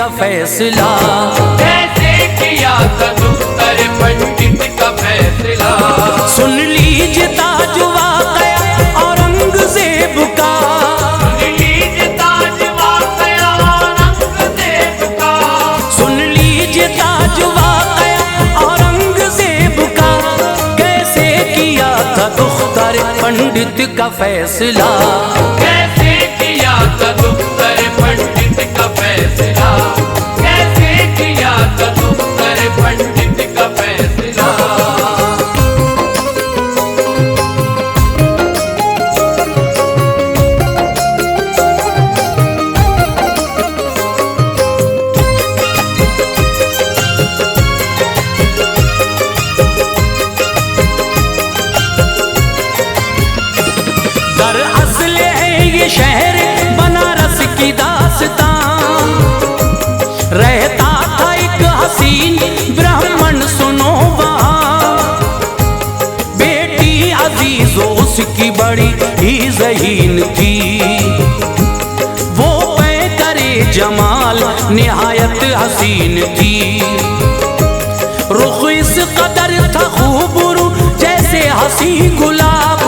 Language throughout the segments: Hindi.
का फैसला, कैसे किया था दुख्तर पंडित का फैसला। सुन लीजिए ताज वाक़या औरंगज़ेब का, सुन लीजिए ताज वाक़या औरंगज़ेब का, सुन लीजिए ताज वाक़या औरंगज़ेब का, कैसे किया था दुख्तर पंडित का फैसला, कैसे किया था दुख्तर पंडित का फैसला, कैसे किया था दुख्तर पंडित का फैसला। दरअसल है ये शहर बनारस की दास्तां, रहता था एक हसीन ब्राह्मण सुनो वहाँ, बेटी अजीजो उसकी बड़ी ही ज़हीन थी, वो पैकरे जमाल निहायत हसीन थी, रुख इस कदर था खूबरू जैसे हसी गुलाब,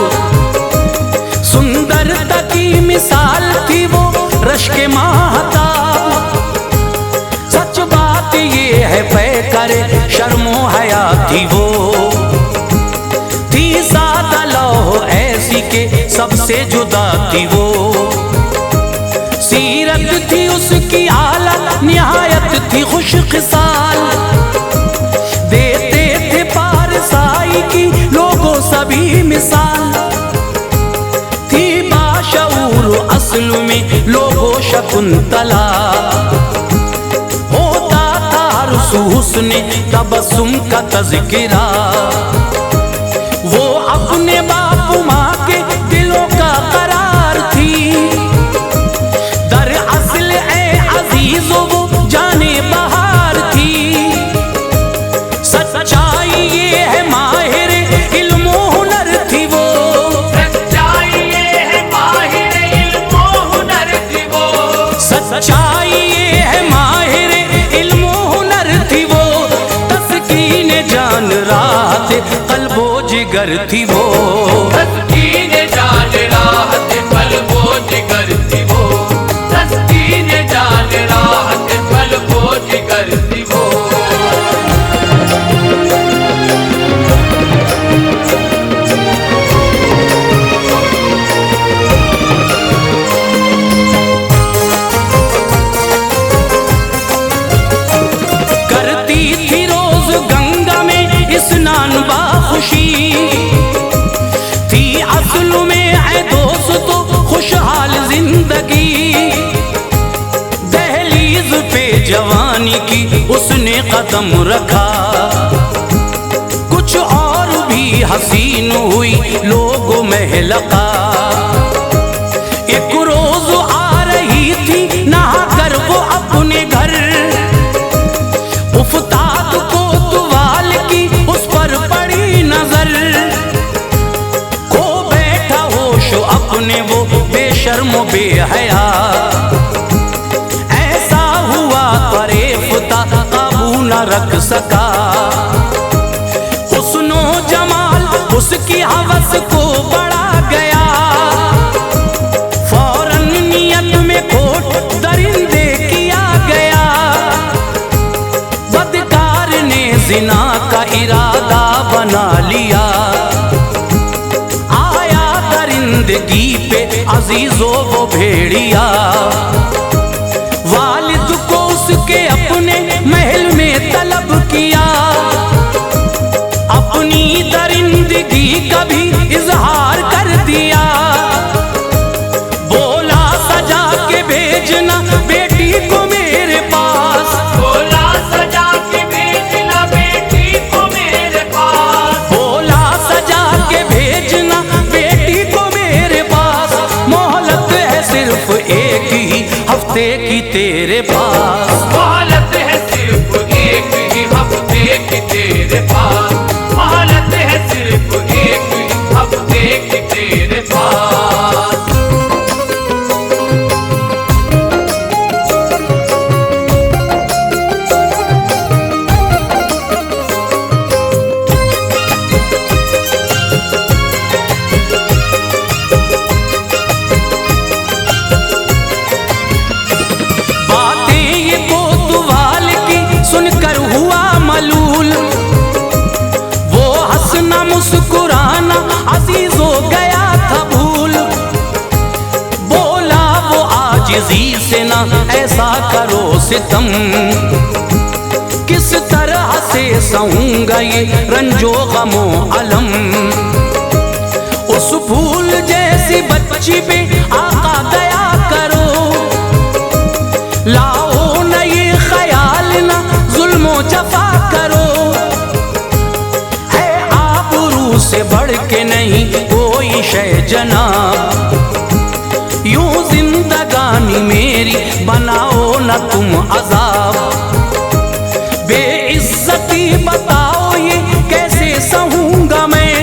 सुंदरता की मिसाल थी वो रश्क माहताब, सच बात ये है पैकरे शर्मो हया थी वो, थी सादा लौह ऐसी के सबसे जुदा थी वो, सीरत थी उसकी आला निहायत थी खुश खिसाल, देते थे पारसाई की लोगों सभी मिसाल, थी बाशऊर असल में लोगों शकुंतला, होता था हर हुस्न तबस्सुम का तज़किरा, वो अपने बाप माँ के दिलों का करार थी, दरअसल ए अजीजो वो जाने बहार थी, सच्चाई ये है माहिर इल्मो हुनर थी वो, सच्चाई ये है माहिर इल्मो हुनर थी वो, सच्चाई ये है माहिर इल्मो हुनर थी वो, तस्कीन जान राहत क़ल्बो जिगर थी वो, तस्कीन जान राहत क़ल्बो जिगर थी वो, तस्कीन जान राहत क़ल्बो जिगर थी वो। करती थी रोज गंगा में स्नान बाखुशी, थी असल में है दोस्तों खुशहाल जिंदगी, दहलीज पे जवानी की उसने कदम रखा, कुछ और भी हसीन हुई लोगों में लगा, एक रोज आ रही थी नहा कर वो अपने घर, उफ्ताद को तुवाल की उस पर पड़ी नजर, खो बैठा होश अपने वो बेशर्म बेहया, ऐसा हुआ फरेफ्ता काबू न रख सका, हुस्नो जमाल उसकी हवस को बढ़ा गया, फौरन नियत में खोट दरिंदे किया गया, बदकार ने जिना का इरादा बना लिया, आया दरिंदगी पे अजीजो वो भेड़िया, वालिद को उसके अपने महल में तलब किया, अपनी दरिंदगी का भी इजहार कर दिया, बोला सजा के भेजना बेटी को मेरे पास, बोला सजा के भेजना बेटी को मेरे पास, बोला सजा के भेजना बेटी को मेरे पास, मोहलत है सिर्फ एक ही हफ्ते की तेरे पास, मोहलत है सिर्फ एक ही हफ्ते की तेरे पास, मोहलत है सिर्फ एक ही हफ्ते की तेरे पास। आजिज़ी से ना ऐसा करो सितम, किस तरह से सहूंगा ये रंजो गमो अलम। उस फूल जैसी बच्ची पे आका दया करो, लाओ न ये ख्याल ना जुल्मो जफा करो। है आबरू से बढ़ के नहीं कोई शय जनाब, यूं जिंदगानी मेरी बनाओ न तुम अजाब। बेइज्जती बताओ ये कैसे सहूंगा मैं,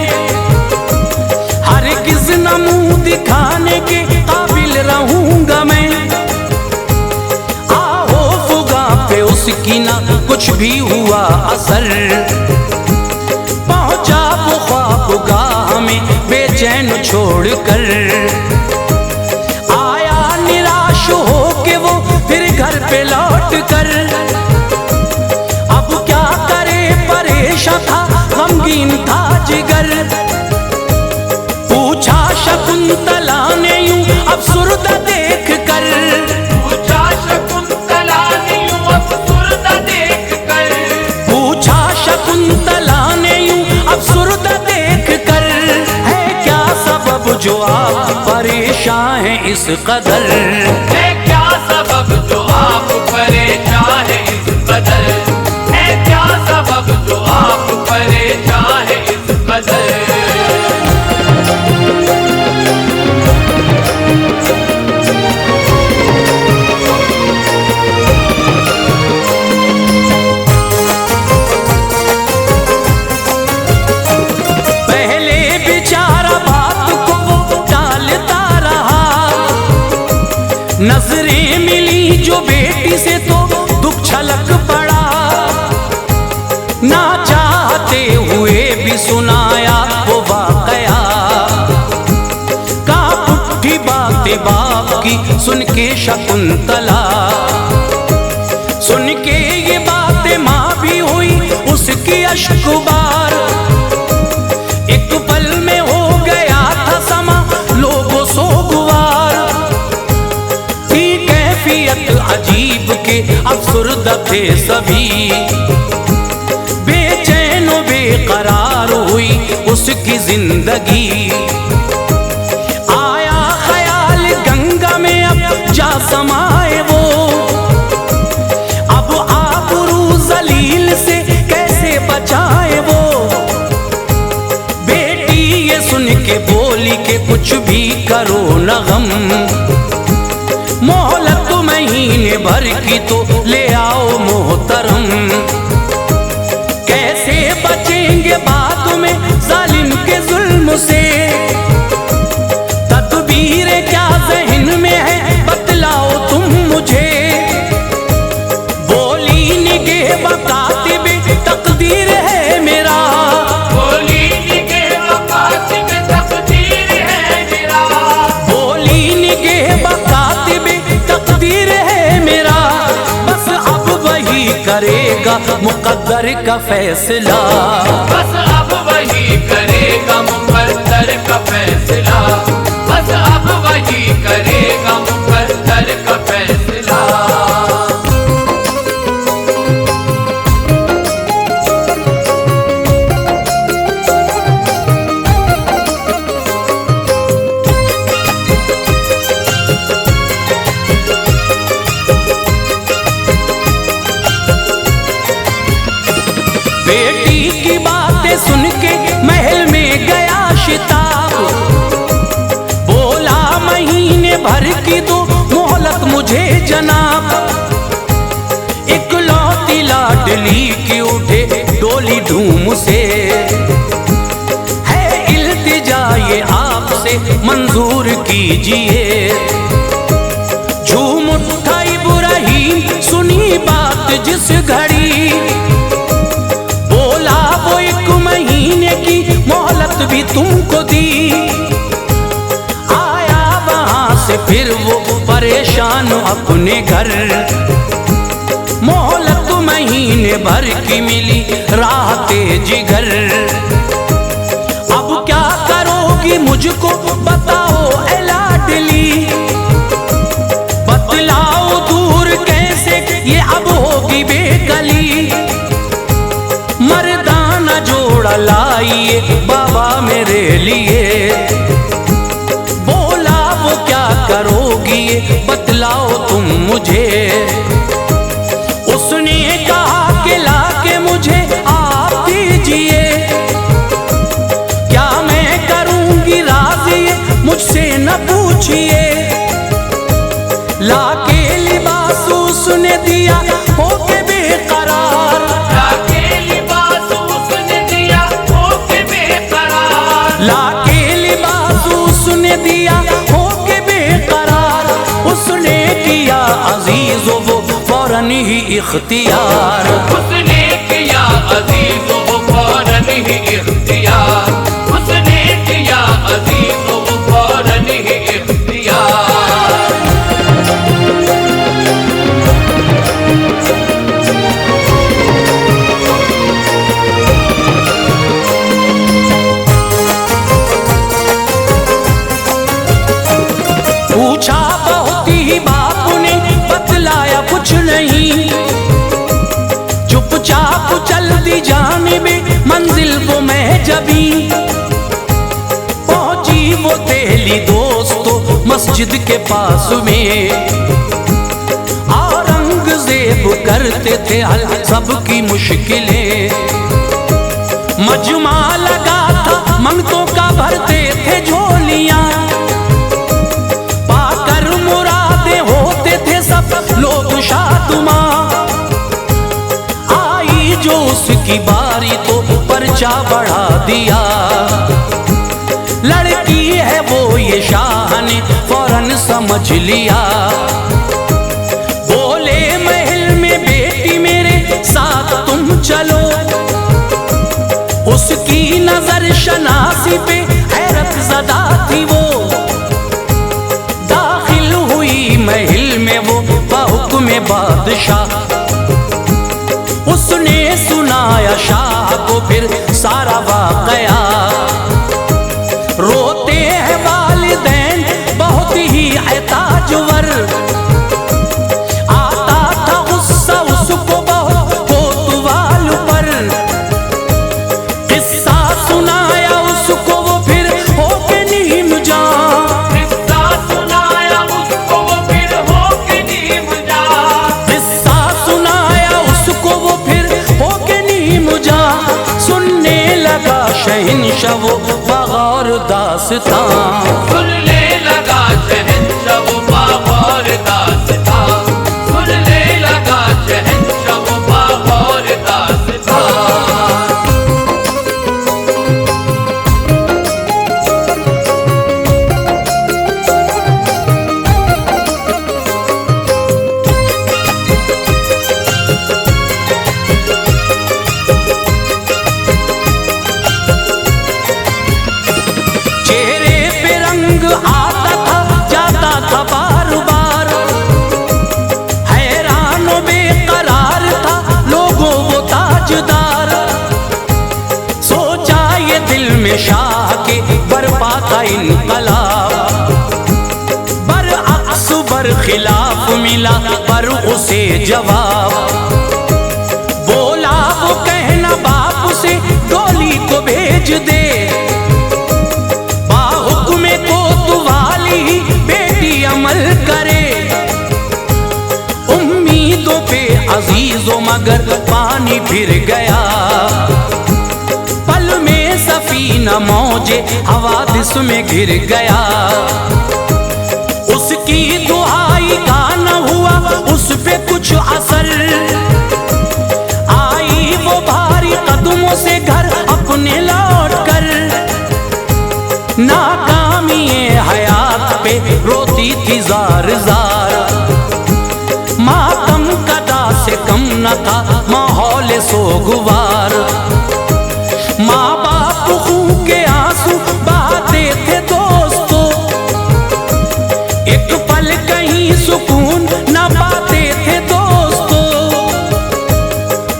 हरगिज़ न मुंह दिखाने के काबिल रहूंगा मैं। आहो फुगा पे उसकी ना कुछ भी हुआ असर, पहुंचा वो ख्वाबगाह में बेचैन छोड़ कर। आया निराश हो के वो फिर घर पे लौट कर, अब क्या करे परेशान था गमगीन था जिगर। पूछा शकुंतला ने यूं अफसुर्दा देख कर, पूछा शकुंतला ने यूं अफसुर्दा देख कर, पूछा शकुंतला ने यूं अफसुर्दा देख कर। है क्या सबब जो आप परेशान हैं इस कदर, है क्या सबब जो आप परेशान हैं इस कदर, है क्या सबब जो आप परेशान हैं इस कदर। पहले बेचारा बात को वो टालता रहा, नजरें मिली जो बेटी से तो दुख छलक पड़ा। ना चाहते हुए भी सुनाया वो वाकया, कांप उठी बातें बाप की सुन के शकुंतला। सुन के ये बातें माँ भी हुई उसकी अश्कुबार। एक पल में हो गया था समा लोगों सोगवार, की कैफियत अजीब के अफसुर्दा थे सभी। बेचैन व बेकरार हुई उसकी जिंदगी। आया ख्याल गंगा में अब जा समाए वो, अब आबरू जलील से कैसे बचाए वो। बेटी ये सुन के बोली के कुछ भी करो न गम, मोहलत महीने भर की तो ले आओ मोहतरम। कैसे बचेंगे बाद में जालिम के जुल्म से, तदबीर क्या ज़हन में है बतलाओ तुम मुझे। बोली निगह बकातिब तकदीर है मेरा, बोली निगह बकातिब तकदीर है मेरा, बोली निगह बकातिब तकदीर है मेरा। बस अब वही करेगा मुकद्दर का फैसला, बस अब वही करेगा मुकद्दर का फैसला, बस अब वही करेगा मुकद्दर का फैसला। बेटी की बातें सुन के महल में गया शिताब। बोला महीने भर की दो मोहलत मुझे जनाब। इकलौती लाडली की उठे डोली धूम से, है इल्तिजा ये आपसे मंजूर कीजिए। झूम उठा इब्राहीम सुनी बात जिस घड़ी, बोला वो 1 महीने की मोहलत भी तुमको दी। आया वहां से फिर वो परेशान अपने घर, मोहलत महीने भर की मिली राहते जिगर। अब क्या करोगी मुझको बताओ ए लाडली, लाइए बाबा मेरे लिए। बोला वो क्या करोगी बतलाओ तुम मुझे। उसने कहा कि लाके मुझे आप दीजिए, क्या मैं करूंगी राजी मुझसे न पूछिए। लाके लिबास उसने दिया होके बेकरार, लाके लिबास उसने दिया होके बेकरार, लाके लिबास उसने दिया होके बेकरार। उसने किया अजीजो वो फौरन ही इख्तियार, उसने किया अजीज वो फौरन ही इख्तियार, उसने किया अजीज वो फौरन ही इख्तियार। पूछा बहुत ही बापू ने बतलाया कुछ नहीं, चुपचाप चल दी जानिबे मंजिल वो मैं जबी। पहुंची वो दहली दोस्तों मस्जिद के पास में, औरंगजेब करते थे हल सबकी मुश्किलें। मजमा लगा था मंगतों का भरते थे झोलियां, पाकर मुरादे होते थे सब लोग शादुमां। आई जो उसकी बारी तो पर्चा बढ़ा दिया, लड़की है वो ये शाह ने फौरन समझ लिया। बोले महल में बेटी मेरे साथ तुम चलो, उसकी नजर शनासी पे हैरत ज़दा थी वो। दाखिल हुई महल में वो बहुक्म बादशाह, उसने सुनाया शाह को फिर सारा वाकया। रोते हैं वालिदैन बहुत ही एताजवर, आता था गुस्सा उसको बहुत कोतवाल पर। किस्सा सुनाया उसको वो फिर होके नीम जान, किस्सा सुनाया उसको वो फिर होके नीम जान, किस्सा सुनाया उसको वो फिर होके नीम जान। सुनने लगा शहंशाह वो बगौर दास्तां, सुनने लगा शहंशाह वो बगौर दास्तां, सुनने लगा शहंशाह वो बगौर दास्तां। चेहरे पे रंग आता था जाता था बार बार, हैरान व बेकरार था लोगों वो ताजदार। सोचा ये दिल में शाह के बरपा का इनकलाब, बरअक्स बरखिलाफ मिला पर उसे जवाब। बोला वो कहना बाप से डोली को भेज दे, बाहुक्मे कोतवाली ही बेटी अमल करे। उम्मीदों पे अजीजों मगर पानी फिर गया, पल में सफीना मौजे हवादिस में गिर गया। उसकी दुहाई का न हुआ उस पे कुछ असर, आई वो भारी कदमों से घर अपने लौट कर। नाकामी हयात पे रोती थी जार जार, मातम कदा से कम न था माहौल सोगवार। माँ बाप खून के आंसू बहाते थे दोस्तों, एक पल कहीं सुकून न पाते थे दोस्तों।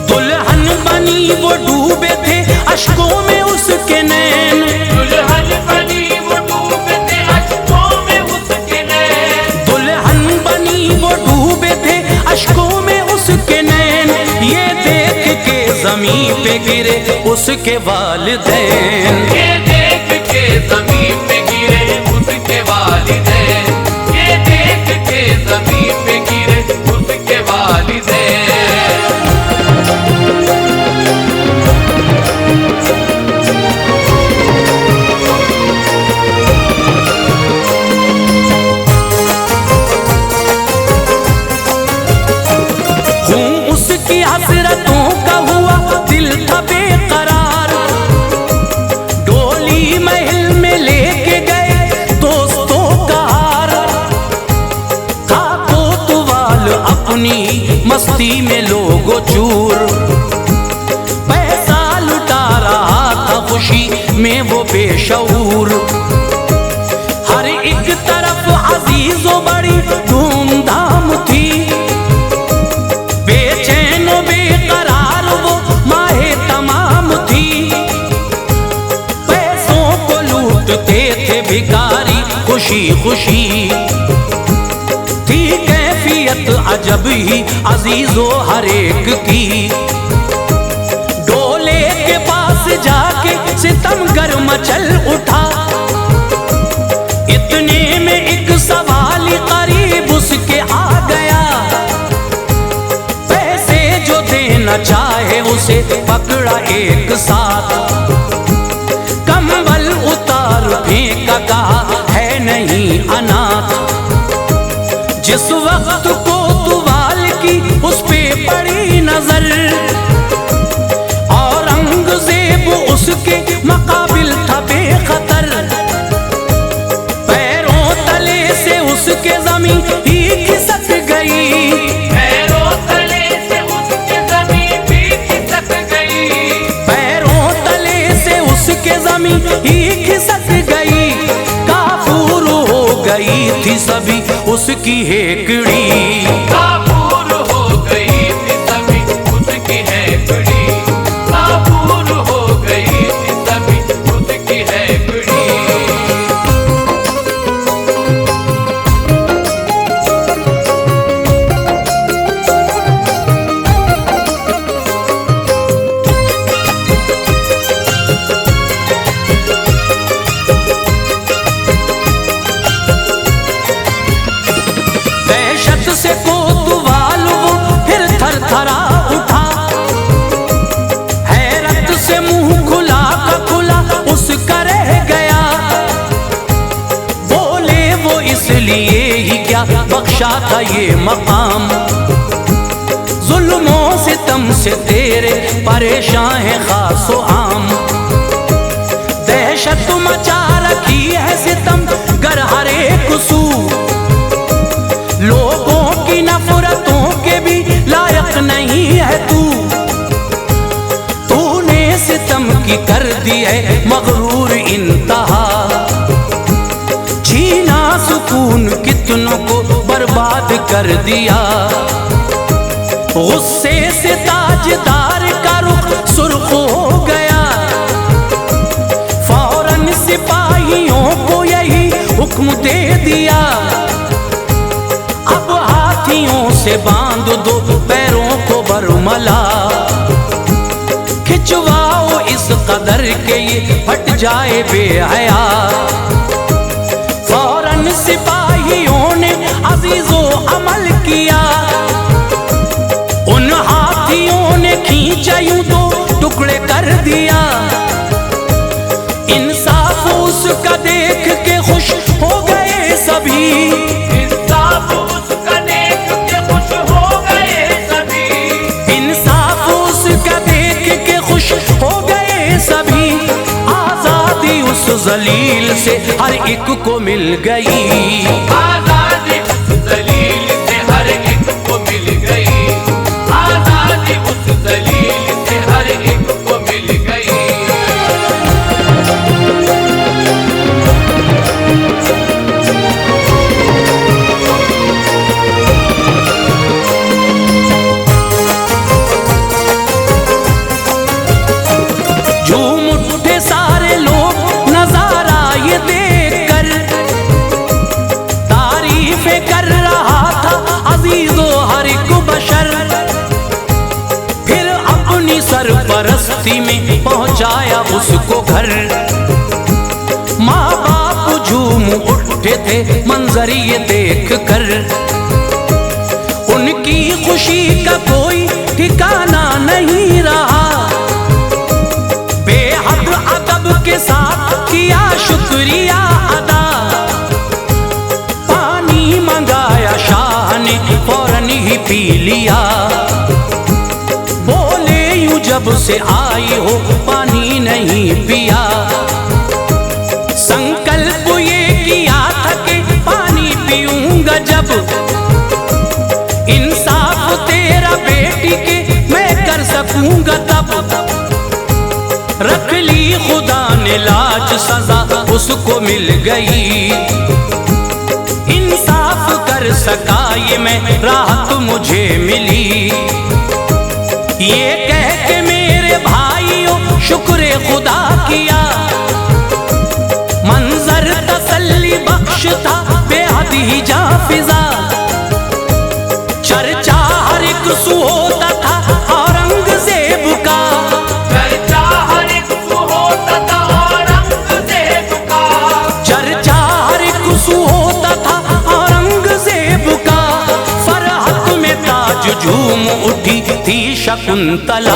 दुल्हन बनी वो डूबे थे अश्कों में उसके नैन, दुल्हन बनी वो डूबे थे अश्कों में उसके नैन, दुल्हन बनी वो डूबे थे अश्कों में उसके नैन। ये देख के जमीन पे फिरे उसके वालिदैन। ये देख के जमीन पे गिरे उसके वालिदैन, ये देख के जमीन पे गिरे उसके वालिदैन। उसकी हसरतों का हुआ दिल था बेकरार, डोली महल में लेके गए दोस्तों का हार। था कोतवाल अपनी मस्ती में लोगो चूर, पैसा लुटा रहा था खुशी में वो बेशऊर। हर एक तरफ अजीजों बड़ी धूमधाम थी, भिखारी खुशी खुशी थी कैफियत अजब ही अजीजों हर एक की। डोले के पास जाके सितमगर मचल उठा, इतने में एक सवाल करीब उसके आ गया। पैसे जो देना चाहे उसे पकड़ा एक साथ, कंबल उतार फेंका कहा है नहीं अनाथ। जिस वक्त कोतवाल की उस पे पड़ी नजर, औरंगजेब उसके मुकाबिल था बेखतर। पैरों तले से उसके जमीन ही खिसक गई, पैरों तले से उसके जमीन भी खिसक गई, पैरों तले से उसके जमीन ही खिसक गई। काफूर हो गई थी सभी उसकी हेकड़ी, काफूर हो गई थी सभी उसकी हेकड़ी, काफूर हो गई थी सभी उसकी हेकड़ी। से कोतवाल वो फिर थरथरा उठा, हैरत से मुंह खुला का खुला उसका रह गया। बोले वो इसलिए ही क्या बख्शा था ये मकाम, जुल्मों सितम से तेरे परेशान है खासो आम। दहशत मचा रखी है सितम गर हर एक सू, लोगों की नफरतों के भी लायक नहीं है तू। तूने सितम की कर दी है मगरूर इंतहा, छीना सुकून कितनों को बर्बाद कर दिया। गुस्से से ताजदार का रुख सुर्ख हो गया, फौरन सिपाहियों को यही हुक्म दे दिया। अब हाथियों से बांध दो पैरों को बरमला, खिंचवाओ इस कदर के ये फट जाए बेहया। फौरन सिपाहियों ने अजीजों अमल किया, उन हाथियों ने खींचा यूं तो टुकड़े कर दिया। इंसाफ उसका देख के खुश हो गए सभी, इंसाफ उसका देख के खुश हो गए सभी, इंसाफ उसका देख के खुश हो गए सभी। आजादी उस जलील से हर एक को मिल गई, आजादी उस जलील से हर एक को मिल गई, आजादी उस जलील से हर एक को मिल गई। झूम उठे सारे लोग नजारा ये देखकर, तारीफें बस्ती में पहुंचाया उसको घर। माँ बाप झूम उठे थे मंजर ये देख कर, उनकी खुशी का कोई ठिकाना नहीं रहा। बेहद अदब के साथ किया शुक्रिया अदा, पानी मंगाया शाह ने फौरन ही पी लिया। बोले यूं जब से आई हो पानी नहीं पिया, संकल्प ये किया था कि पानी पीऊंगा जब, इंसाफ तेरा बेटी के मैं कर सकूंगा तब। रख ली खुदा ने लाज सजा उसको मिल गई, इंसाफ कर सका ये मैं राहत मुझे मिली। ये कह के मेरे भाइयों शुक्र खुदा किया, मंजर तसल्ली बख्श था बेहद ही जाफिजा। चर्चा हर एक सू होता था औरंगजेब का, चर्चा हर एक सू होता था औरंगजेब का, चर्चा हर एक सू होता था औरंगजेब का। फरहत में ताज झूम उठी थी शकुंतला,